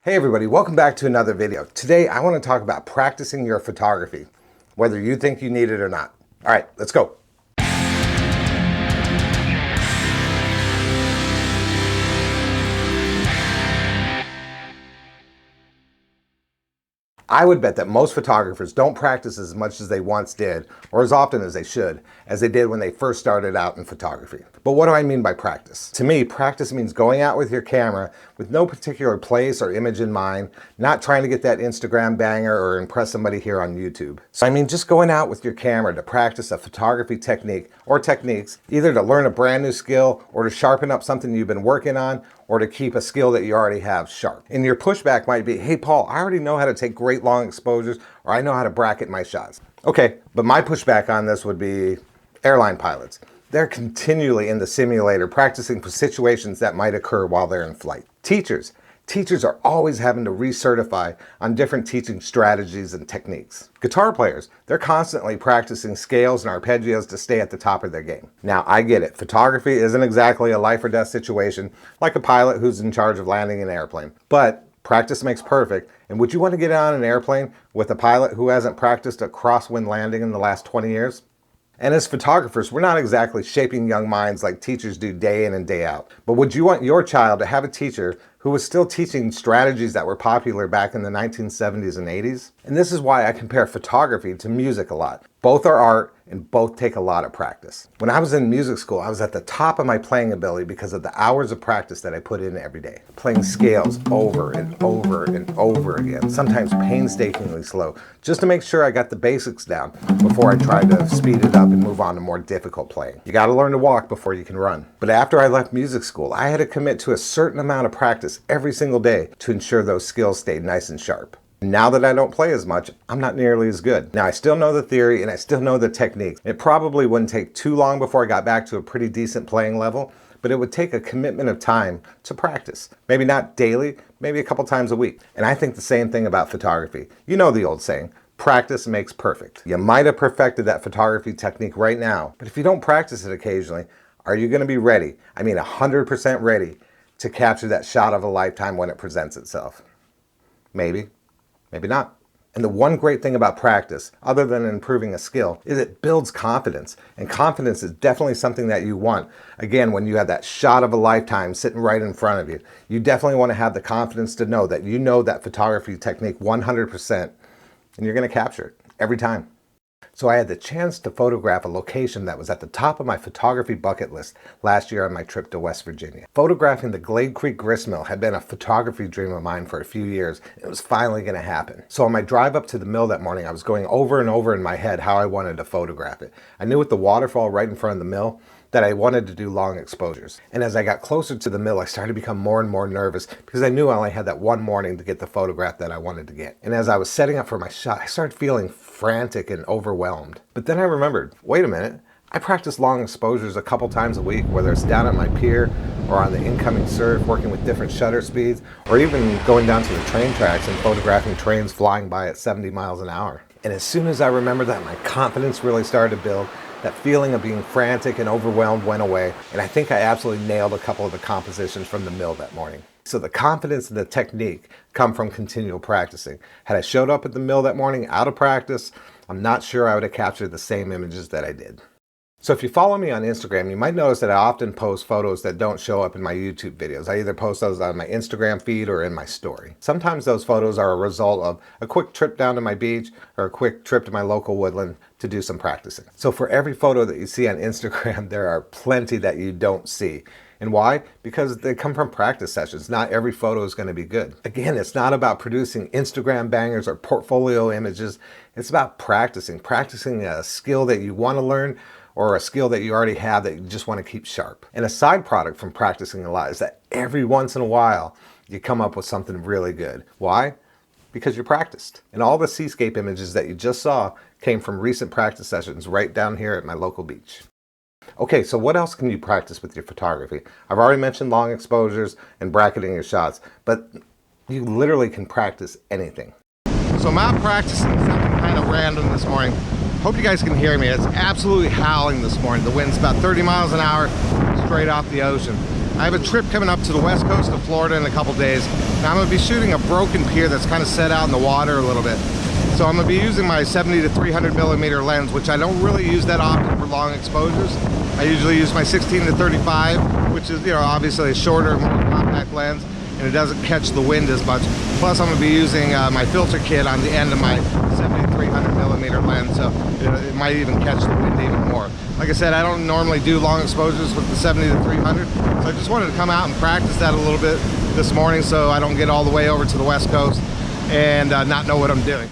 Hey everybody, welcome back to another video. Today I want to talk about practicing your photography, whether you think you need it or not. All right, let's go. I would bet that most photographers don't practice as much as they once did, or as often as they should, as they did when they first started out in photography. But what do I mean by practice? To me, practice means going out with your camera with no particular place or image in mind, not trying to get that Instagram banger or impress somebody here on YouTube. So I mean just going out with your camera to practice a photography technique or techniques, either to learn a brand new skill or to sharpen up something you've been working on, or to keep a skill that you already have sharp. And your pushback might be, hey Paul, I already know how to take great long exposures, or I know how to bracket my shots. Okay, but my pushback on this would be airline pilots. They're continually in the simulator practicing for situations that might occur while they're in flight. Teachers are always having to recertify on different teaching strategies and techniques. Guitar players, they're constantly practicing scales and arpeggios to stay at the top of their game. Now, I get it. Photography isn't exactly a life or death situation like a pilot who's in charge of landing an airplane. But practice makes perfect. And would you want to get on an airplane with a pilot who hasn't practiced a crosswind landing in the last 20 years? And as photographers, we're not exactly shaping young minds like teachers do day in and day out. But would you want your child to have a teacher who was still teaching strategies that were popular back in the 1970s and 80s? And this is why I compare photography to music a lot. Both are art and both take a lot of practice. When I was in music school, I was at the top of my playing ability because of the hours of practice that I put in every day. Playing scales over and over and over again, sometimes painstakingly slow, just to make sure I got the basics down before I tried to speed it up and move on to more difficult playing. You gotta learn to walk before you can run. But after I left music school, I had to commit to a certain amount of practice every single day to ensure those skills stayed nice and sharp. Now that I don't play as much, I'm not nearly as good. Now I still know the theory and I still know the techniques. It probably wouldn't take too long before I got back to a pretty decent playing level, but it would take a commitment of time to practice. Maybe not daily, maybe a couple times a week. And I think the same thing about photography. You know the old saying, practice makes perfect. You might have perfected that photography technique right now, but if you don't practice it occasionally, are you going to be ready? I mean 100% ready to capture that shot of a lifetime when it presents itself? Maybe. Maybe not. And the one great thing about practice, other than improving a skill, is it builds confidence. And confidence is definitely something that you want. Again, when you have that shot of a lifetime sitting right in front of you, you definitely want to have the confidence to know that you know that photography technique 100% and you're going to capture it every time. So I had the chance to photograph a location that was at the top of my photography bucket list last year on my trip to West Virginia. Photographing the Glade Creek gristmill had been a photography dream of mine for a few years. It was finally going to happen. So on my drive up to the mill that morning, I was going over and over in my head how I wanted to photograph it. I knew with the waterfall right in front of the mill that I wanted to do long exposures. And as I got closer to the mill, I started to become more and more nervous because I knew I only had that one morning to get the photograph that I wanted to get. And as I was setting up for my shot, I started feeling frantic and overwhelmed. But then I remembered, wait a minute, I practice long exposures a couple times a week, whether it's down at my pier or on the incoming surf, working with different shutter speeds, or even going down to the train tracks and photographing trains flying by at 70 miles an hour. And as soon as I remembered that, my confidence really started to build. That feeling of being frantic and overwhelmed went away, and I think I absolutely nailed a couple of the compositions from the mill that morning. So the confidence and the technique come from continual practicing. Had I showed up at the mill that morning out of practice, I'm not sure I would have captured the same images that I did. So if you follow me on Instagram, you might notice that I often post photos that don't show up in my YouTube videos. I either post those on my Instagram feed or in my story. Sometimes those photos are a result of a quick trip down to my beach or a quick trip to my local woodland to do some practicing. So for every photo that you see on Instagram, there are plenty that you don't see. And why? Because they come from practice sessions. Not every photo is going to be good. Again, it's not about producing Instagram bangers or portfolio images. It's about practicing a skill that you want to learn or a skill that you already have that you just want to keep sharp. And a side product from practicing a lot is that every once in a while, you come up with something really good. Why? Because you practiced. And all the seascape images that you just saw came from recent practice sessions right down here at my local beach. Okay, so what else can you practice with your photography? I've already mentioned long exposures and bracketing your shots, but you literally can practice anything. So I'm out practicing something kind of random this morning. Hope you guys can hear me. It's absolutely howling this morning. The wind's about 30 miles an hour straight off the ocean. I have a trip coming up to the west coast of Florida in a couple days. Now I'm going to be shooting a broken pier that's kind of set out in the water a little bit. So I'm going to be using my 70 to 300 millimeter lens, which I don't really use that often for long exposures. I usually use my 16 to 35, which is, you know, obviously a shorter, more compact lens, and it doesn't catch the wind as much. Plus I'm going to be using my filter kit on the end of my 70 to 300 millimeter lens, so it might even catch the wind even more. Like I said, I don't normally do long exposures with the 70 to 300, so I just wanted to come out and practice that a little bit this morning so I don't get all the way over to the west coast and not know what I'm doing.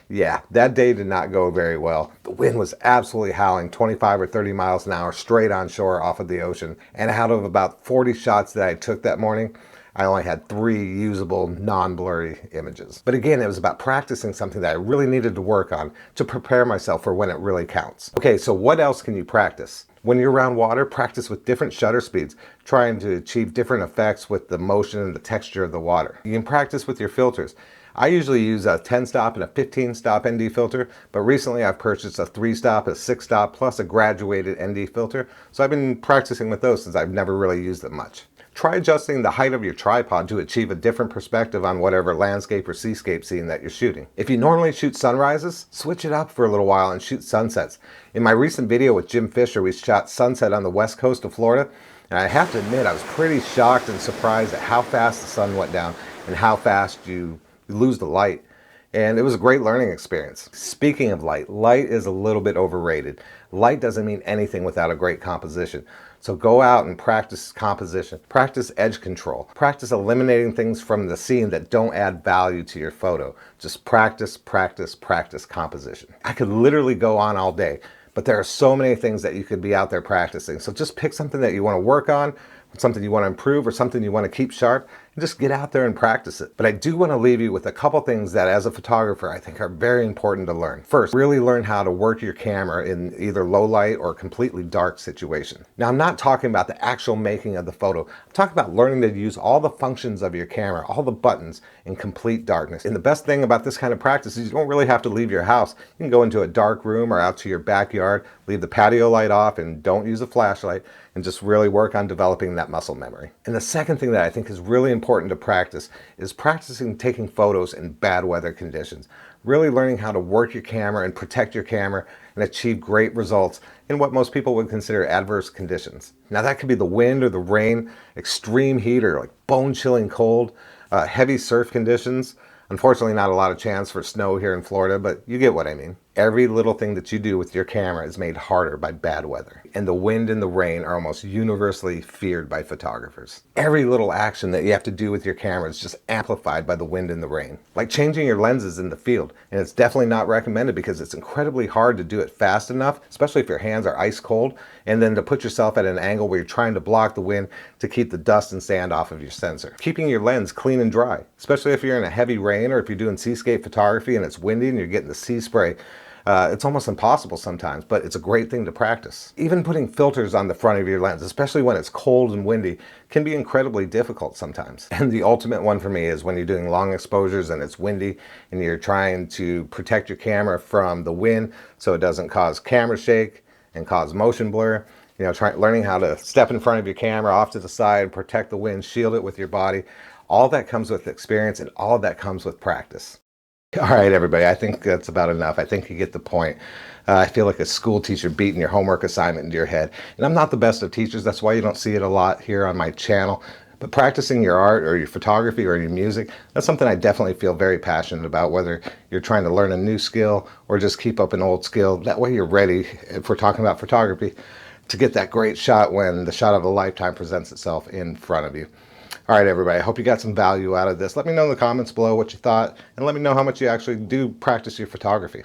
Yeah, that day did not go very well. The wind was absolutely howling 25 or 30 miles an hour straight on shore off of the ocean. And out of about 40 shots that I took that morning, I only had 3 usable non-blurry images. But again, it was about practicing something that I really needed to work on to prepare myself for when it really counts. Okay, so what else can you practice? When you're around water, practice with different shutter speeds, trying to achieve different effects with the motion and the texture of the water. You can practice with your filters. I usually use a 10-stop and a 15-stop ND filter, but recently I've purchased a 3-stop, a 6-stop, plus a graduated ND filter. So I've been practicing with those since I've never really used them much. Try adjusting the height of your tripod to achieve a different perspective on whatever landscape or seascape scene that you're shooting. If you normally shoot sunrises, switch it up for a little while and shoot sunsets. In my recent video with Jim Fisher, we shot sunset on the west coast of Florida, and I have to admit I was pretty shocked and surprised at how fast the sun went down and how fast you lose the light. And it was a great learning experience. Speaking of light, light is a little bit overrated. Light doesn't mean anything without a great composition. So go out and practice composition, practice edge control, practice eliminating things from the scene that don't add value to your photo. Just practice, practice, practice composition. I could literally go on all day, but there are so many things that you could be out there practicing. So just pick something that you want to work on, something you want to improve, or something you want to keep sharp, and just get out there and practice it. But I do want to leave you with a couple things that as a photographer I think are very important to learn. First, really learn how to work your camera in either low light or completely dark situation. Now I'm not talking about the actual making of the photo. I'm talking about learning to use all the functions of your camera, all the buttons in complete darkness. And the best thing about this kind of practice is you don't really have to leave your house. You can go into a dark room or out to your backyard, leave the patio light off and don't use a flashlight, and just really work on developing that muscle memory. And the second thing that I think is really important to practice is practicing taking photos in bad weather conditions. Really learning how to work your camera and protect your camera and achieve great results in what most people would consider adverse conditions. Now that could be the wind or the rain, extreme heat or like bone-chilling cold, heavy surf conditions. Unfortunately, not a lot of chance for snow here in Florida, but you get what I mean. Every little thing that you do with your camera is made harder by bad weather. And the wind and the rain are almost universally feared by photographers. Every little action that you have to do with your camera is just amplified by the wind and the rain. Like changing your lenses in the field. And it's definitely not recommended because it's incredibly hard to do it fast enough, especially if your hands are ice cold, and then to put yourself at an angle where you're trying to block the wind to keep the dust and sand off of your sensor. Keeping your lens clean and dry, especially if you're in a heavy rain or if you're doing seascape photography and it's windy and you're getting the sea spray. It's almost impossible sometimes, but it's a great thing to practice. Even putting filters on the front of your lens, especially when it's cold and windy, can be incredibly difficult sometimes. And the ultimate one for me is when you're doing long exposures and it's windy and you're trying to protect your camera from the wind so it doesn't cause camera shake and cause motion blur. You know, learning how to step in front of your camera off to the side, protect the wind, shield it with your body. All that comes with experience and all that comes with practice. All right, everybody, I think that's about enough. I think you get the point. I feel like a school teacher beating your homework assignment into your head. And I'm not the best of teachers. That's why you don't see it a lot here on my channel. But practicing your art or your photography or your music, that's something I definitely feel very passionate about, whether you're trying to learn a new skill or just keep up an old skill. That way you're ready, if we're talking about photography, to get that great shot when the shot of a lifetime presents itself in front of you. All right, everybody, I hope you got some value out of this. Let me know in the comments below what you thought, and let me know how much you actually do practice your photography.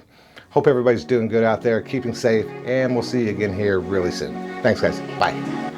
Hope everybody's doing good out there, keeping safe, and we'll see you again here really soon. Thanks, guys. Bye.